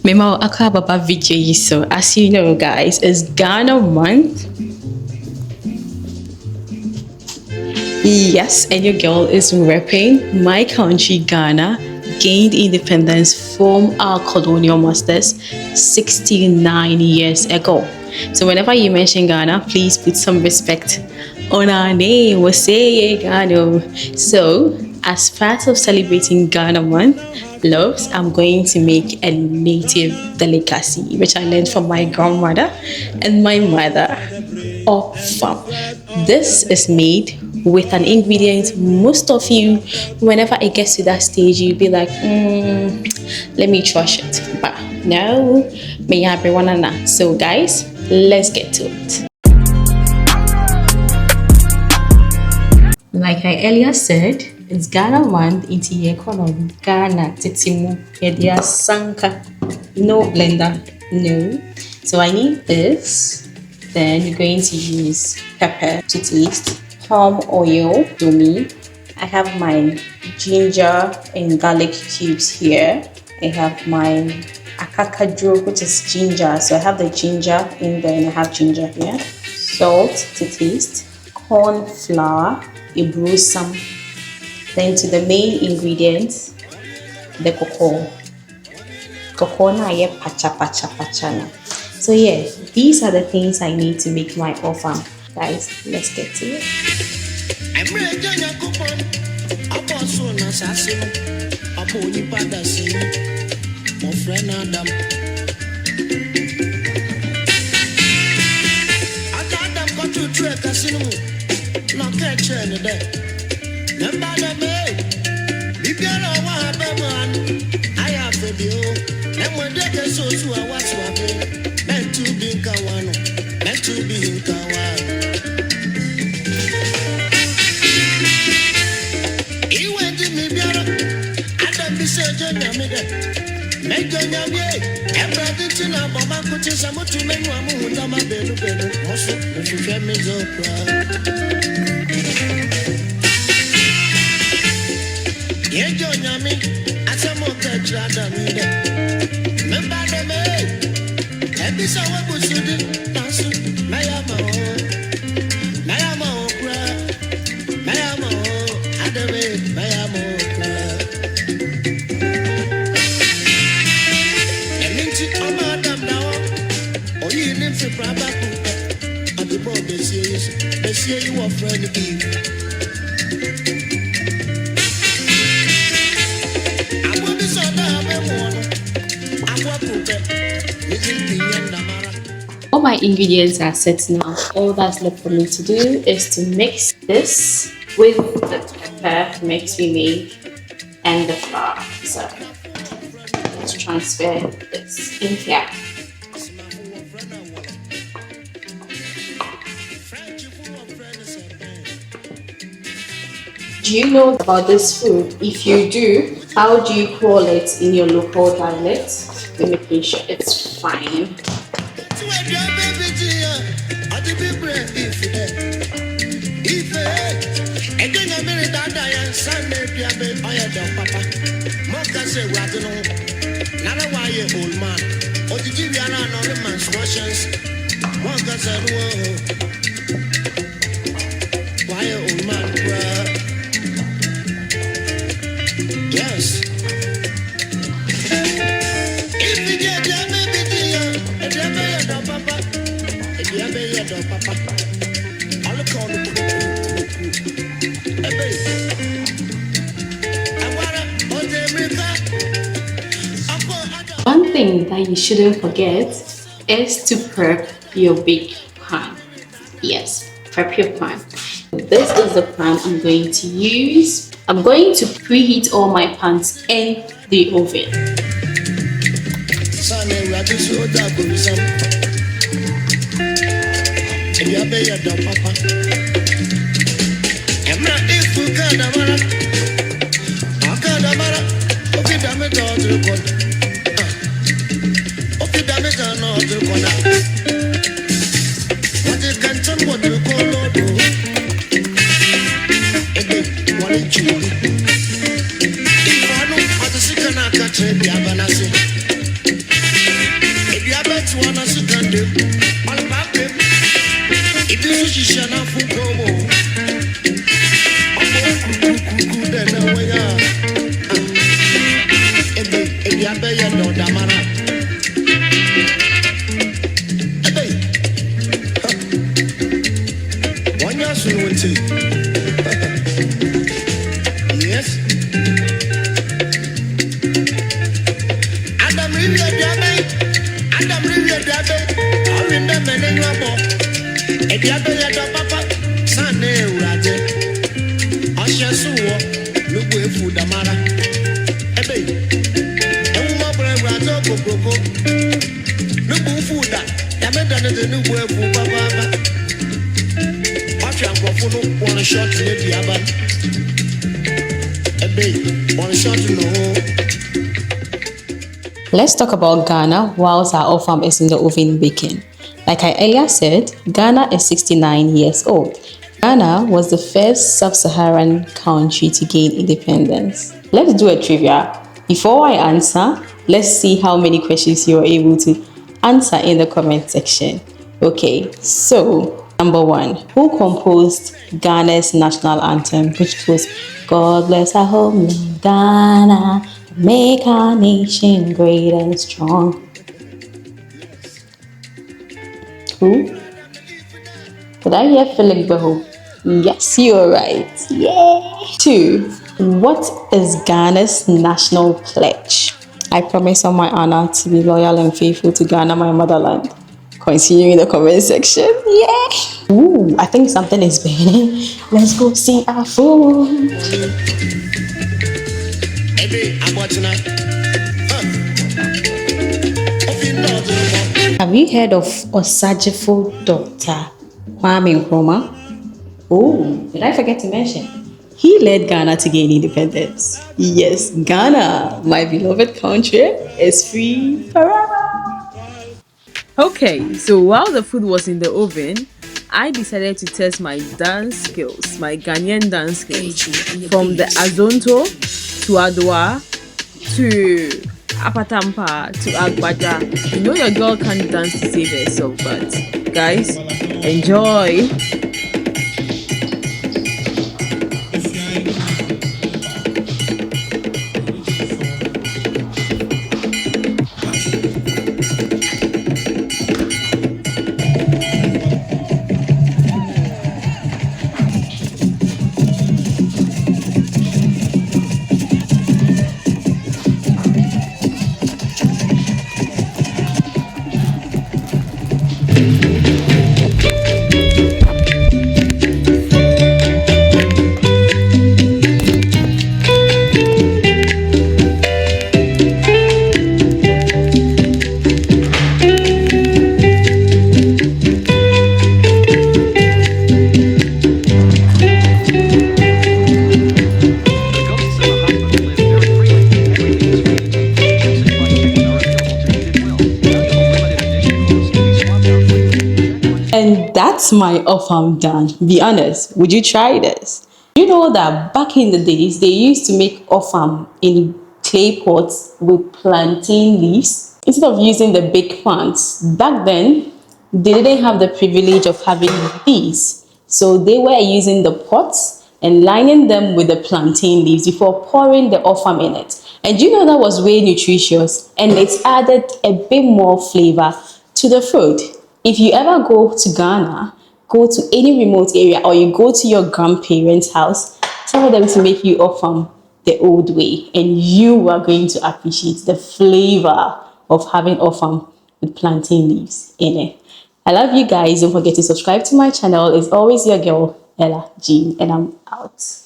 Memo Akwaaba video so as you know guys, it's Ghana month. Yes, and your girl is repping my country Ghana gained independence from our colonial masters 69 years ago. So whenever you mention Ghana, please put some respect on our name. We'll say Ghana. So as part of celebrating Ghana month, loves, I'm going to make a native delicacy which I learned from my grandmother and my mother. Ofam. This is made with an ingredient most of you, whenever it gets to that stage, you'll be like, let me trash it. But no, may everyone know. So guys, let's get to it. Like I earlier said, it's Ghana month into the economy. Ghana, Titimu, Yedia Asanka. No blender, no. So I need this. Then you're going to use pepper to taste, palm oil, domi. I have my ginger and garlic cubes here. I have my akakadro, which is ginger. So I have the ginger in there and I have ginger here. Salt to taste, corn flour, a brew some. Then to the main ingredients, the cocoa. Cocoa na ye pacha na. So yeah, these are the things I need to make my ofam. Guys, let's get to it. All my ingredients are set now. All that's left for me to do is to mix this with the pepper mix we made and the flour. So let's transfer this in here. Do you know about this food? If you do, how do you call it in your local dialect? Let me make sure it's fine. Yes. One thing that you shouldn't forget is to prep your big pan. Yes, prep your pan. This is the pan I'm going to use. I'm going to preheat all my pans in the oven. Yes. Adam River Dabe, all in the men in your boat. A Diabella Papa, Sane Rade, Asha Suwa, look with food Amara. Ebe, a woman brand Razo Coco. Look food that, Yamada the new word for Baba. Asha Wafuno, one shot to the Diaban. Ebe, one shot to know. Let's talk about Ghana whilst our Ofam is in the oven baking. Like I earlier said, Ghana is 69 years old. Ghana was the first Sub-Saharan country to gain independence. Let's do a trivia. Before I answer, let's see how many questions you are able to answer in the comment section. Okay, so number 1, who composed Ghana's national anthem, which goes, God bless our homeland, Ghana, make our nation great and strong. Who? Did I hear Philip Beho? Yes, you're right. Yay! 2. What is Ghana's national pledge? I promise on my honor to be loyal and faithful to Ghana, my motherland. Continue in the comment section. Yeah! Ooh, I think something is burning. Let's go see our food. Have you heard of Osajifo Dr. Kwame Nkrumah? Oh, did I forget to mention? He led Ghana to gain independence. Yes, Ghana, my beloved country, is free forever. Okay, so while the food was in the oven, I decided to test my dance skills, my Ghanaian dance skills, from the Azonto to Adowa to Apatampa to Agbaza. You know your girl can't dance to save herself, but guys, enjoy. And that's my Ofam done. Be honest, would you try this? You know that back in the days, they used to make Ofam in clay pots with plantain leaves instead of using the big plants. Back then, they didn't have the privilege of having these. So they were using the pots and lining them with the plantain leaves before pouring the Ofam in it. And you know that was way nutritious and it's added a bit more flavor to the food. If you ever go to Ghana, go to any remote area or you go to your grandparents' house, tell them to make you Ofam the old way and you are going to appreciate the flavor of having Ofam with plantain leaves in it. I love you guys. Don't forget to subscribe to my channel. It's always your girl, Ella Jean, and I'm out.